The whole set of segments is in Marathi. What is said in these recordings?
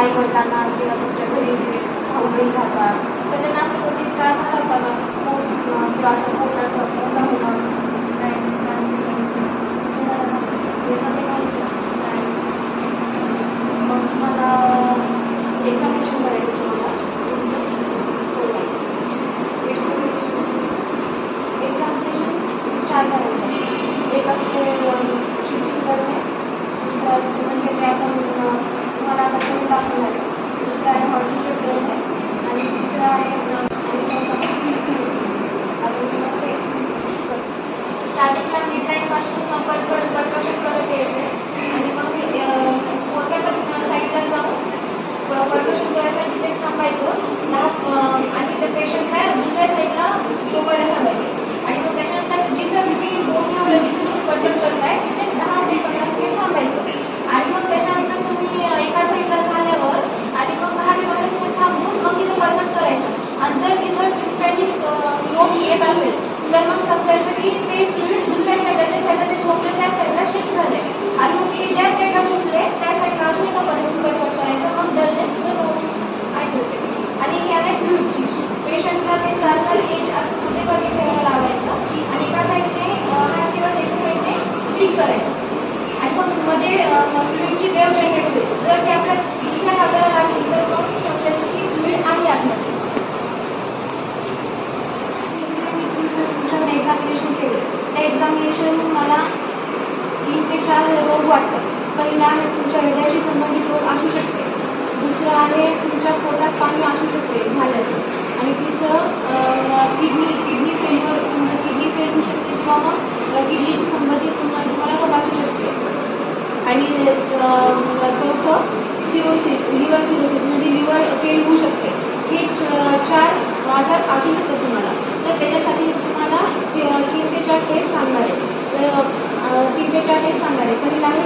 आई वडिलांना किंवा तुमच्या घरी जे भाऊ बहीण राहतात तर त्यांना असं कधी त्रास झाला होता का किंवा असं पोटाचं मोठं होणं हे सगळे नाही. मग तुम्हाला एक्झामिनेशन करायचं तुम्हाला एक्झामिनेशन 4 करायचं. एक असते शिफ्टिंग करणे, दुसरं असते म्हणजे ते आपण तुम्हाला आता करून दाखवलं आहे. दुसरं आहे हॉर्टिकल्चर करणे आणि तिसरं आहे स्टार्टिंगला मिडलाईनपासून परकशन करत यायचं आणि मग कोणत्या पण साईडला जाऊन परकशन करायचं तिथे थांबायचं आणि ते पेशंट काय दुसऱ्या साईडला झोपायला सांगायचं आणि मग त्याच्यानंतर जिथं मी बोट ठेवलं जिथे तुम्ही कर्तन करताय तिथे 10 ते 15 सेकंड थांबायचं आणि मग त्याच्यानंतर तुम्ही एका साईडला झाल्यावर आणि मग 10 ते 15 सेकंड थांबून मग तिथं परकट करायचं आणि जर तिथं ट्रिपमॅटिक नोट येत असेल तर मग समजायचं की ते फ्लुइड दुसऱ्या साईडला ज्या साईडला ते झोपले त्या साईडला शिफ्ट झाले आणि मग ते ज्या साईडला झोपले त्या साईडला अजून एका परकट करायचं मग डलनेस तिथं नोट आहे होते आणि हे आहे फ्लुइडची पेशंटला ते चार्जर एज असं मध्ये मध्ये ठेवायला लावायचं आणि एका साईडने हात किंवा एका साईडने क्लिक करायचं आणि मग मध्ये फ्लुइडची वेव जनरेट होईल. जर ते आपल्या दुसऱ्या हाताला लागली तर मग समजायचं की फ्लुइड आहे आतमध्ये. तुमच्याकडे एक्झामिनेशन केलं त्या एक्झामिनेशन मला 3 ते 4 रोग वाटतात. पहिला आहे तुमच्या हृदयाशी संबंधित रोग असू शकते, दुसरं आहे तुमच्या पोटात पाणी असू शकते झाल्याचं आणि तिसरं किडनी फेल्युअर म्हणजे किडनी फेल होऊ शकते किंवा मग किडनीशी संबंधित तुम्हाला रोग असू शकते आणि चौथं सिरोसिस लिव्हर सिरोसिस म्हणजे लिव्हर फेल होऊ शकते. हे 4 आजार असू शकतात तुम्हाला. तर त्याच्यासाठी मी तुम्हाला 3 ते 4 टेस्ट सांगणार आहे. तर 3 ते 4 टेस्ट सांगणार आहे. पहिला आहे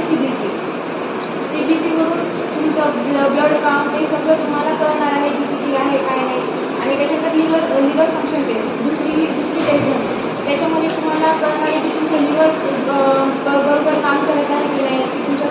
CBC वरून तुमचं ब्लड काउंट ते सगळं तुम्हाला कळणार आहे की किती आहे काय नाही आणि त्याच्यानंतर लिव्हर फंक्शन टेस्ट दुसरी टेस्ट बनते. त्याच्यामध्ये तुम्हाला कळणार आहे की तुमचं लिव्हर बरोबर काम करत आहे की नाही, की तुमचं